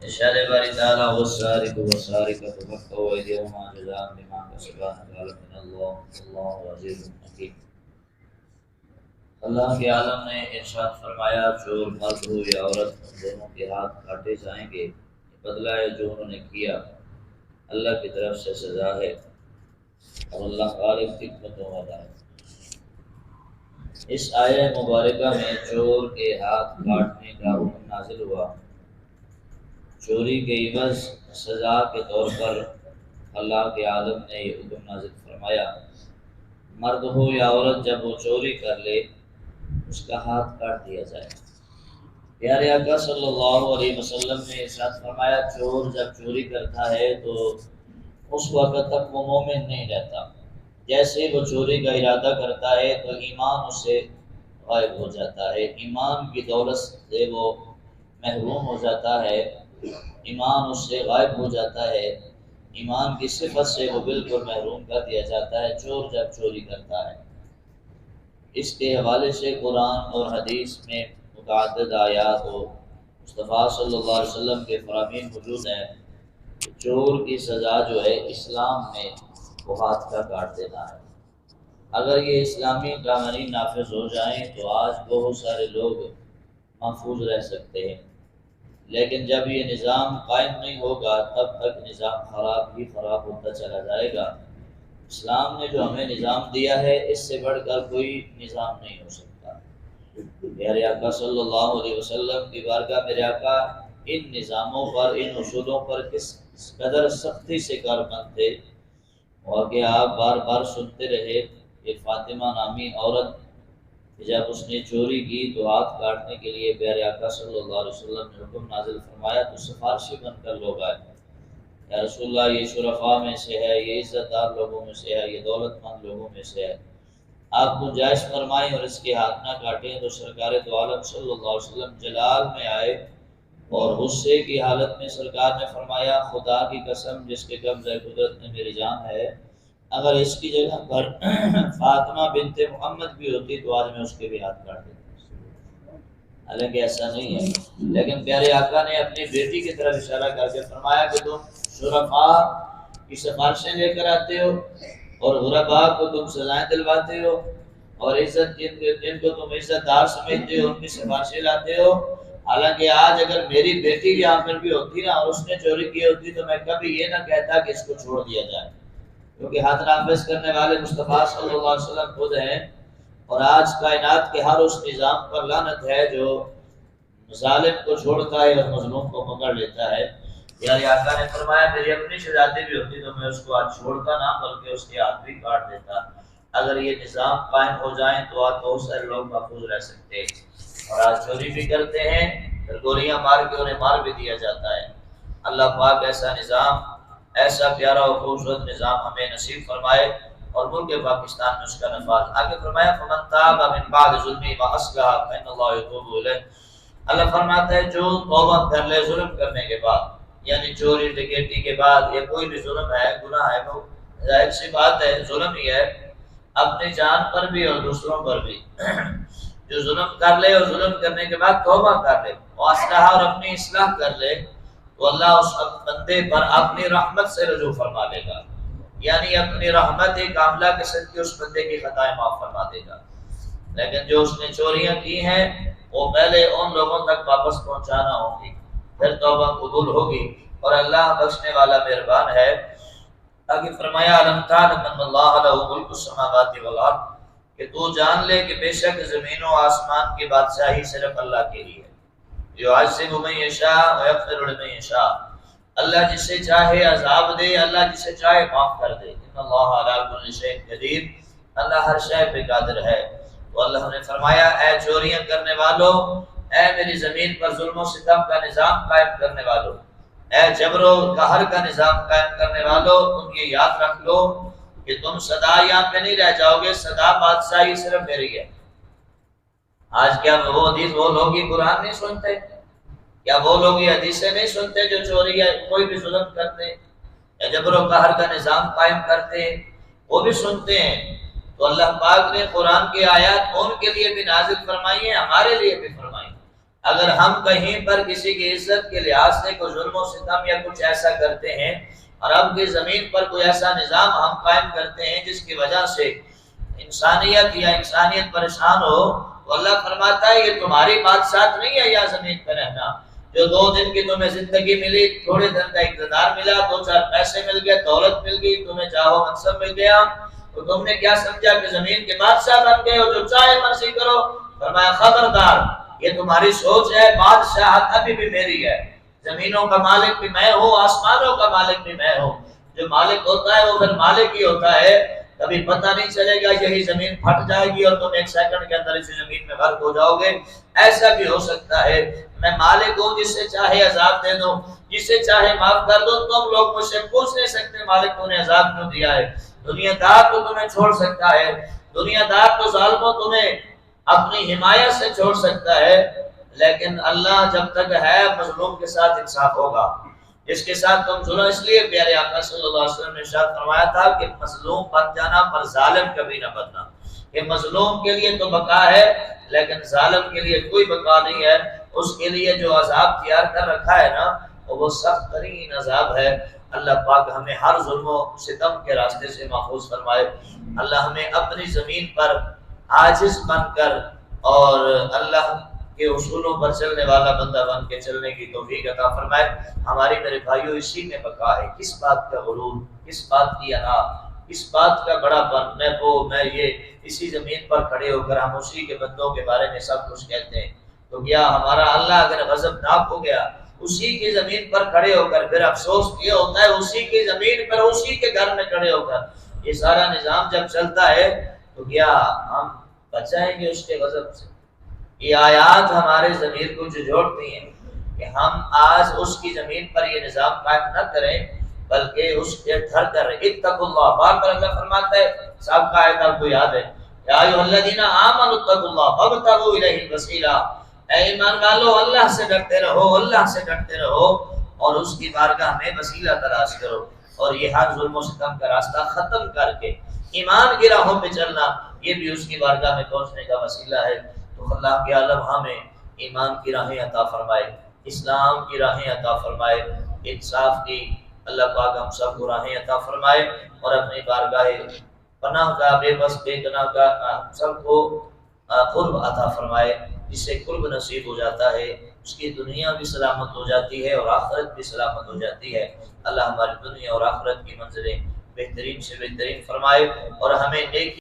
ارشاد باری تعالیٰ والسارق والسارقة فقطعوا أيديهما جزاء بما كسبا نكالا من الله والله عزيز حكيم۔ اللہ کے عالم نے ارشاد فرمایا چور مرد ہو یا عورت ان دونوں کے ہاتھ کاٹے جائیں گے، بدلہ ہے جو انہوں نے کیا، اللہ کی طرف سے سزا ہے اور اللہ غالب حکمتوں والا ہے۔ اس آیہ مبارکہ میں چور کے ہاتھ کاٹنے کا حکم نازل ہوا۔ چوری کے عوض سزا کے طور پر اللہ کے عالم نے یہ حکم نازل فرمایا، مرد ہو یا عورت جب وہ چوری کر لے اس کا ہاتھ کاٹ دیا جائے۔ پیارے آقا صلی اللہ علیہ وسلم نے ارشاد فرمایا چور جب چوری کرتا ہے تو اس وقت تک وہ مومن نہیں رہتا، جیسے وہ چوری کا ارادہ کرتا ہے تو ایمان اس سے غائب ہو جاتا ہے، ایمان کی دولت سے وہ محروم ہو جاتا ہے، ایمان اس سے غائب ہو جاتا ہے، ایمان کی صفت سے وہ بالکل محروم کر دیا جاتا ہے چور جب چوری کرتا ہے۔ اس کے حوالے سے قرآن اور حدیث میں متعدد آیات و مصطفیٰ صلی اللہ علیہ وسلم کے فرامین موجود ہیں کہ چور کی سزا جو ہے اسلام میں وہ ہاتھ کا کاٹ دینا ہے۔ اگر یہ اسلامی قوانین نافذ ہو جائیں تو آج بہت سارے لوگ محفوظ رہ سکتے ہیں، لیکن جب یہ نظام قائم نہیں ہوگا تب تک نظام خراب ہی خراب ہوتا چلا جائے گا۔ اسلام نے جو ہمیں نظام دیا ہے اس سے بڑھ کر کوئی نظام نہیں ہو سکتا۔ میرے آقا صلی اللہ علیہ وسلم کی بارگاہ میرے آقا ان نظاموں پر، ان اصولوں پر کس قدر سختی سے کاربند تھے، اور کہ آپ بار بار سنتے رہے کہ فاطمہ نامی عورت جب اس نے چوری کی تو ہاتھ کاٹنے کے لیے پیارے آقا صلی اللہ علیہ وسلم نے حکم نازل فرمایا تو سفارشی بن کر لوگ آئے، یا رسول اللہ یہ شرفاء میں سے ہے، یہ عزت دار لوگوں میں سے ہے، یہ دولت مند لوگوں میں سے ہے، آپ گنجائش فرمائیں اور اس کے ہاتھ نہ کاٹیں۔ تو سرکار دو عالم صلی اللہ علیہ وسلم جلال میں آئے اور غصے کی حالت میں سرکار نے فرمایا خدا کی قسم جس کے قبضہ قدرت میں میری جان ہے، اگر اس کی جگہ پر فاطمہ بنت محمد بھی ہوتی تو آج میں اس کے بھی ہاتھ کاٹ دیتا۔ حالانکہ ایسا نہیں ہے، لیکن پیارے آقا نے اپنی بیٹی کی طرف اشارہ کر کے فرمایا کہ تم شرفاء کی سفارشیں لے کر آتے ہو اور غرباء کو تم سزائیں دلواتے ہو، اور عزت جن کو تم عزت دار سمجھتے ہو ان کی سفارشیں لاتے ہو۔ حالانکہ آج اگر میری بیٹی بھی یہاں پر بھی ہوتی نا اور اس نے چوری کی ہوتی تو میں کبھی یہ نہ کہتا کہ اس کو چھوڑ دیا جائے، کیونکہ حد نافذ کرنے والے مصطفیٰ صلی اللہ علیہ وسلم خود ہیں، اور آج کائنات کے ہر اس نظام پر لعنت ہے جو ظالم کو چھوڑتا ہے اور مظلوم کو پکڑ لیتا ہے۔ یعنی آقا نے فرمایا میری اپنی شہزادی بھی ہوتی تو میں اس کو آج چھوڑتا نہ بلکہ اس کے ہاتھ بھی کاٹ دیتا۔ اگر یہ نظام قائم ہو جائیں تو آج بہت سارے لوگ محفوظ رہ سکتے ہیں، اور آج چوری بھی کرتے ہیں پھر گولیاں مار کے انہیں مار بھی دیا جاتا ہے۔ اللہ پاک ایسا نظام، ایسا پیارا و خوبصورت نظام ہمیں نصیب فرمائے اور ملک پاکستان میں اس کا نفاذ۔ آگے فرمایا فمن تاب من بعد ظلمه واصلح فإن الله يتوب إليه۔ اللہ فرماتا ہے جو توبہ کر لے ظلم کرنے کے بعد، یعنی چوری ڈکیٹی کے بعد یا کوئی بھی ظلم ہے، گناہ ہے، وہ ظاہر سی بات ہے ظلم ہی ہے، اپنی جان پر بھی اور دوسروں پر بھی۔ جو ظلم کر لے اور ظلم کرنے کے بعد توبہ کر لے واصلح اور اپنی اصلاح کر لے تو اللہ اس بندے پر اپنی رحمت سے رجوع فرما لے گا، یعنی اپنی رحمت کاملہ کے صدقے اس بندے کی خطائیں معاف فرما دے گا۔ لیکن جو اس نے چوریاں کی ہیں وہ پہلے ان لوگوں تک واپس پہنچانا ہوگی، پھر توبہ قبول ہوگی، اور اللہ بخشنے والا مہربان ہے۔ تاکہ فرمایا الم تعلم ان اللہ له ملک السماوات والارض، کہ تو جان لے کہ بے شک زمین و آسمان کی بادشاہی صرف اللہ کے لیے ہے، یعذب من یشاء ویغفر لمن یشاء، اللہ جسے چاہے عذاب دے، اللہ جسے چاہے معاف کر دے۔ ان اللہ علی کل شیء قدیر، اللہ ہر شے پہ قادر ہے۔ تو اللہ نے فرمایا اے چوریاں کرنے والو، اے میری زمین پر ظلم و ستم کا نظام قائم کرنے والو، اے جبر و قہر کا نظام قائم کرنے والو، تم یہ یاد رکھ لو کہ تم سدا یہاں پہ نہیں رہ جاؤ گے، سدا بادشاہی صرف میری ہے۔ آج کیا وہ حدیث وہ لوگ ہی قرآن نہیں سنتے؟ کیا وہ لوگ یہ حدیثیں نہیں سنتے جو چوری یا کوئی بھی ظلم کرتے یا جبر و قہر کا نظام قائم کرتے ہیں؟ وہ بھی سنتے ہیں۔ تو اللہ پاک نے قرآن کی آیات ان کے لیے بھی نازل فرمائی ہیں، ہمارے لیے بھی فرمائی، اگر ہم کہیں پر کسی کی عزت کے لحاظ سے کوئی ظلم و ستم یا کچھ ایسا کرتے ہیں، عرب کی زمین پر کوئی ایسا نظام ہم قائم کرتے ہیں جس کی وجہ سے انسانیت پریشان ہو، تو اللہ فرماتا ہے یہ تمہاری بادشاہت نہیں ہے یا زمین پہ رہنا۔ جو 2 دن کی تمہیں زندگی ملی، تھوڑے دن کا اقتدار ملا، 2-4 پیسے مل گئے، دولت مل گئی، تمہیں چاہو منصب مل گیا، تو تم نے کیا سمجھا کہ زمین کے بادشاہ بن گئے ہو، جو چاہے مرضی کرو؟ فرمایا خبردار، یہ تمہاری سوچ ہے، بادشاہت ابھی بھی میری ہے، زمینوں کا مالک بھی میں ہوں، آسمانوں کا مالک بھی میں ہوں۔ جو مالک ہوتا ہے وہ پھر مالک ہی ہوتا ہے، کبھی پتہ نہیں چلے گا یہی زمین پھٹ جائے گی اور تم 1 سیکنڈ کے اندر اسی زمین میں غرق ہو جاؤ گے، ایسا بھی ہو سکتا ہے۔ میں مالک ہوں، جس سے چاہے عذاب دے دو، جس سے چاہے معاف کر دو، تم لوگ مجھ سے پوچھ نہیں سکتے مالک تو نے عذاب کیوں دیا ہے۔ دنیا دار تو تمہیں چھوڑ سکتا ہے، دنیا دار تو ظالموں تمہیں اپنی حمایت سے چھوڑ سکتا ہے، لیکن اللہ جب تک ہے مظلوم کے ساتھ انصاف ہوگا۔ جس کے ساتھ تم ظلم، اس لیے پیارے آقا صلی اللہ علیہ وسلم نے ارشاد فرمایا تھا کہ مظلوم بن جانا پر ظالم کبھی نہ بننا، کہ مظلوم کے لیے تو بقا ہے لیکن ظالم کے لیے کوئی بقا نہیں ہے۔ اس کے لیے جو عذاب تیار کر رکھا ہے نا، وہ سخت ترین عذاب ہے۔ اللہ پاک ہمیں ہر ظلم و ستم کے راستے سے محفوظ فرمائے۔ اللہ ہمیں اپنی زمین پر عاجز بن کر اور اللہ کے اصولوں پر چلنے والا بندہ بن کے چلنے کی توفیق عطا فرمائے۔ ہماری میرے بھائیوں اسی میں بقا ہے۔ کس بات کا غرور، کس بات کی انا، کس بات کا بڑا پن، میں وہ میں یہ، اسی زمین پر کھڑے ہو کر ہم اسی کے بندوں کے بارے میں سب کچھ کہتے ہیں۔ تو کیا ہمارا اللہ اگر غضبناک ہو گیا، اسی کی زمین پر کھڑے ہو کر، پھر افسوس یہ ہوتا ہے اسی کی زمین پر اسی کے گھر میں کھڑے ہو کر یہ سارا نظام جب چلتا ہے، تو کیا ہم بچائیں گے اس کے غضب سے؟ یہ آیات ہمارے ضمیر کو جھنجھوڑتی ہیں کہ ہم آج اس کی زمین پر یہ نظام قائم نہ کریں، بلکہ اس کے ڈر کر اتقوا اللہ۔ بار بار اللہ فرماتا ہے، سابقہ آیت آپ کو یاد ہے، یا ایھا الذین آمنوا اتقوا اللہ وابتغوا الیہ الوسیلہ، اے ایمان والو اللہ سے ڈرتے رہو، اللہ سے ڈرتے رہو اور اس کی بارگاہ میں وسیلہ تلاش کرو، اور یہ ہر ظلم و ستم کا راستہ ختم کر کے ایمان کی راہوں پہ چلنا، یہ بھی اس کی بارگاہ میں پہنچنے کا وسیلہ ہے۔ تو اللہ کے عالم ہمیں ایمان کی راہیں عطا فرمائے، اسلام کی راہیں عطا فرمائے، انصاف کی اللہ پاک ہم سب کو راہیں عطا فرمائے، اور اپنی بارگاہ پناہ کا بے بس بے گناہ کا سب کو قرب عطا فرمائے، جس سے قرب نصیب ہو جاتا ہے، اس کی دنیا بھی سلامت ہو جاتی ہے اور آخرت بھی سلامت ہو جاتی ہے۔ اللہ ہماری دنیا اور آخرت کی منزلیں بہترین سے بہترین فرمائے اور ہمیں نیکی